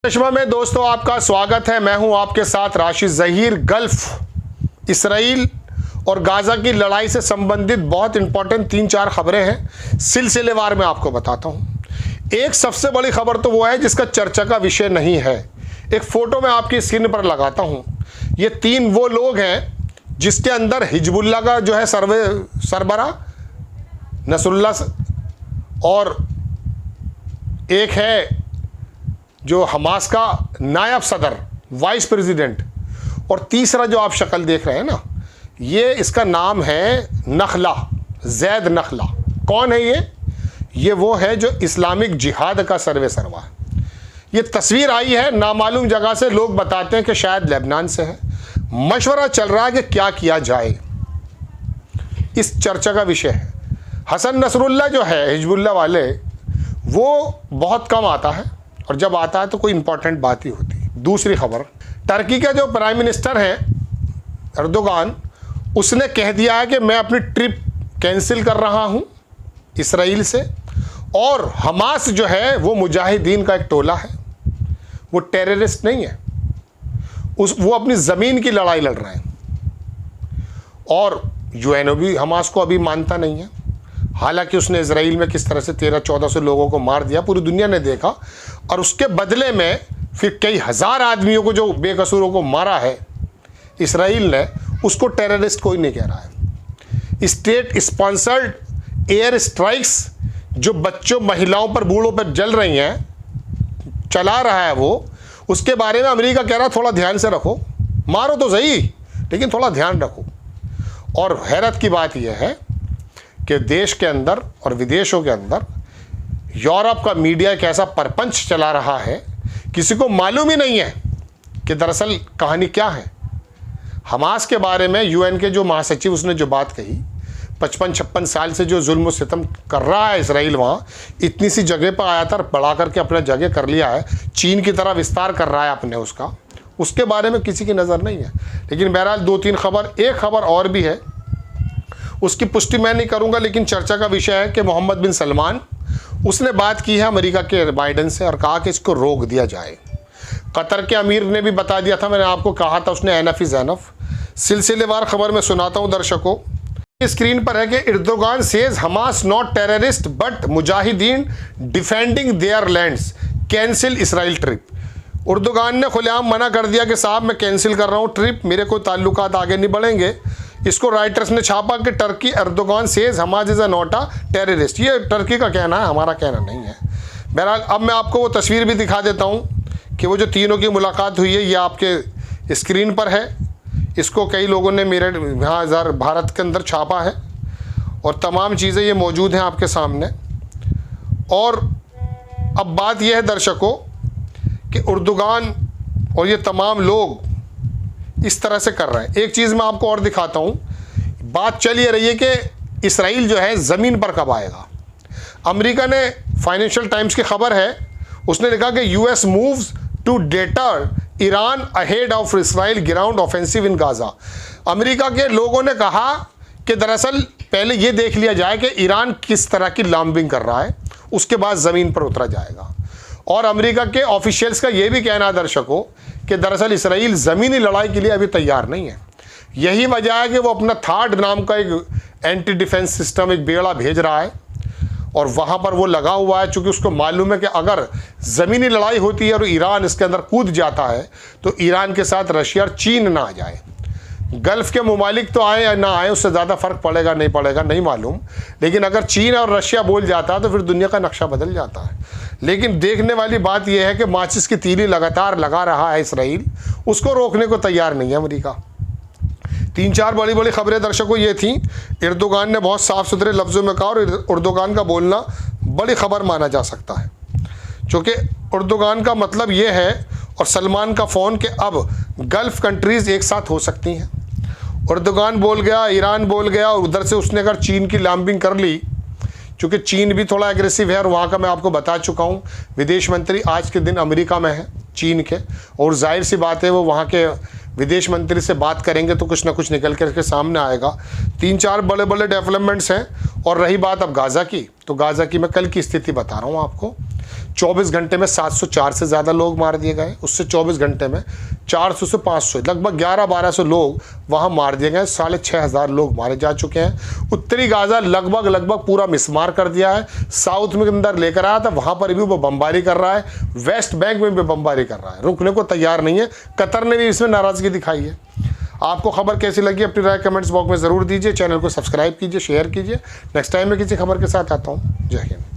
चश्मा में दोस्तों आपका स्वागत है। मैं हूं आपके साथ राशिद ज़हीर। गल्फ, इसराइल और गाज़ा की लड़ाई से संबंधित बहुत इंपॉर्टेंट 3-4 खबरें हैं, सिलसिलेवार में आपको बताता हूं। एक सबसे बड़ी खबर तो वो है जिसका चर्चा का विषय नहीं है। एक फ़ोटो मैं आपकी स्क्रीन पर लगाता हूं। ये 3 वो लोग हैं जिसके अंदर हिजबुल्लाह का जो है सरबरा नसरुल्लाह, और एक है जो हमास का नायब सदर वाइस प्रेसिडेंट, और तीसरा जो आप शक्ल देख रहे हैं ना, ये इसका नाम है नखला, जैद नखला। कौन है ये? ये वो है जो इस्लामिक जिहाद का सर्वे सर्वा है। ये तस्वीर आई है नामालूम जगह से, लोग बताते हैं कि शायद लेबनान से है। मशवरा चल रहा है कि क्या किया जाए, इस चर्चा का विषय है। हसन नसरुल्लाह जो है हिजबुल्लाह वाले, वो बहुत कम आता है, और जब आता है तो कोई इंपॉर्टेंट बात ही होती है। दूसरी खबर, टर्की का जो प्राइम मिनिस्टर है एर्दोगान, उसने कह दिया है कि मैं अपनी ट्रिप कैंसिल कर रहा हूं इसराइल से, और हमास जो है वो मुजाहिदीन का एक टोला है, वो टेररिस्ट नहीं है। वो अपनी ज़मीन की लड़ाई लड़ रहे हैं, और यूएनओ भी हमास को अभी मानता नहीं है। हालांकि उसने इजराइल में किस तरह से 1300-1400 लोगों को मार दिया, पूरी दुनिया ने देखा, और उसके बदले में फिर कई हज़ार आदमियों को, जो बेकसूरों को मारा है इसराइल ने, उसको टेररिस्ट कोई नहीं कह रहा है। स्टेट स्पॉन्सर्ड एयर स्ट्राइक्स जो बच्चों, महिलाओं पर, बूढ़ों पर जल रही हैं, चला रहा है वो, उसके बारे में अमेरिका कह रहा थोड़ा ध्यान से रखो, मारो तो सही लेकिन थोड़ा ध्यान रखो। और हैरत की बात यह है कि देश के अंदर और विदेशों के अंदर यूरोप का मीडिया एक ऐसा परपंच चला रहा है, किसी को मालूम ही नहीं है कि दरअसल कहानी क्या है। हमास के बारे में यूएन के जो महासचिव, उसने जो बात कही, 55-56 साल से जो जुल्म सितम कर रहा है इसराइल, वहाँ इतनी सी जगह पर आया था, बढ़ा करके अपने जगह कर लिया है, चीन की तरह विस्तार कर रहा है अपने उसके बारे में किसी की नज़र नहीं है। लेकिन बहरहाल 2-3 खबर, एक खबर और भी है, उसकी पुष्टि मैं नहीं करूंगा, लेकिन चर्चा का विषय है कि मोहम्मद बिन सलमान, उसने बात की है अमेरिका के बाइडेन से और कहा कि इसको रोक दिया जाए। कतर के अमीर ने भी बता दिया था, मैंने आपको कहा था, उसने एनफ इज़ एनफ। सिलसिलेवार खबर में सुनाता हूं दर्शकों। स्क्रीन पर है कि Erdogan says Hamas not terrorist but Mujahideen defending there lands, cancel Israel trip. Erdogan ने खुलेआम मना कर दिया कि साहब मैं कैंसिल कर रहा हूँ ट्रिप, मेरे कोई ताल्लुकात आगे नहीं बढ़ेंगे। इसको राइटर्स ने छापा कि Turkey Erdogan says Hamas is not a terrorist. ये टर्की का कहना है, हमारा कहना नहीं है। बहरहाल अब मैं आपको वो तस्वीर भी दिखा देता हूँ कि वो जो तीनों की मुलाकात हुई है, ये आपके स्क्रीन पर है। इसको कई लोगों ने मेरे यहाँ भारत के अंदर छापा है, और तमाम चीज़ें ये मौजूद हैं आपके सामने। और अब बात यह है दर्शकों कि एर्दोगान और ये तमाम लोग इस तरह से कर रहे हैं। एक चीज़ मैं आपको और दिखाता हूँ। बात चल ये रही है कि इसराइल जो है ज़मीन पर कब आएगा। अमेरिका ने, फाइनेंशियल टाइम्स की खबर है, उसने लिखा कि US moves to deter Iran ahead of Israel ground offensive in Gaza. America के लोगों ने कहा कि दरअसल पहले ये देख लिया जाए कि ईरान किस तरह की लॉन्बिंग कर रहा है, उसके बाद ज़मीन पर उतरा जाएगा। और अमेरिका के ऑफिशियल्स का ये भी कहना है दर्शकों कि दरअसल इसराइल ज़मीनी लड़ाई के लिए अभी तैयार नहीं है। यही वजह है कि वो अपना थार्ड नाम का एक एंटी डिफेंस सिस्टम, एक बेड़ा भेज रहा है, और वहाँ पर वो लगा हुआ है, चूँकि उसको मालूम है कि अगर ज़मीनी लड़ाई होती है और ईरान इसके अंदर कूद जाता है तो ईरान के साथ रशिया और चीन ना आ जाए। गल्फ़ के ममालिक तो आए या ना आए, उससे ज़्यादा फ़र्क पड़ेगा नहीं पड़ेगा नहीं मालूम, लेकिन अगर चीन और रशिया बोल जाता है तो फिर दुनिया का नक्शा बदल जाता है। लेकिन देखने वाली बात यह है कि माचिस की तीली लगातार लगा रहा है इसराइल, उसको रोकने को तैयार नहीं है अमेरिका। 3-4 बड़ी बड़ी खबरें दर्शकों ये थी। एर्दोगान ने बहुत साफ़ सुथरे लफ्ज़ों में कहा, और एर्दोगान का बोलना बड़ी खबर माना जा सकता है, क्योंकि एर्दोगान का मतलब ये है, और सलमान का फ़ोन, कि अब गल्फ़ कंट्रीज़ एक साथ हो सकती हैं। एर्दोगान बोल गया, ईरान बोल गया, और उधर से उसने अगर चीन की लॉन्बिंग कर ली, क्योंकि चीन भी थोड़ा एग्रेसिव है, और वहाँ का मैं आपको बता चुका हूँ, विदेश मंत्री आज के दिन अमेरिका में है चीन के, और जाहिर सी बात है वो वहाँ के विदेश मंत्री से बात करेंगे तो कुछ ना कुछ निकल कर के सामने आएगा। 3-4 बड़े बड़े डेवलपमेंट्स हैं। और रही बात अब गाज़ा की, तो गाज़ा की मैं कल की स्थिति बता रहा हूँ आपको। 24 घंटे में 704 से ज़्यादा लोग मार दिए गए। उससे 24 घंटे में 400 से 500 लगभग 1100-1200 लोग वहाँ मार दिए गए। 6500 लोग मारे जा चुके हैं। उत्तरी गाज़ा लगभग पूरा मिसमार कर दिया है। साउथ में अंदर लेकर आया था, वहाँ पर भी वो बमबारी कर रहा है। वेस्ट बैंक में भी बमबारी कर रहा है, रुकने को तैयार नहीं है। कतर ने भी इसमें नाराज़गी दिखाई है। आपको खबर कैसी लगी अपनी राय कमेंट्स बॉक्स में ज़रूर दीजिए। चैनल को सब्सक्राइब कीजिए, शेयर कीजिए। नेक्स्ट टाइम मैं किसी खबर के साथ आता हूँ। जय हिंद।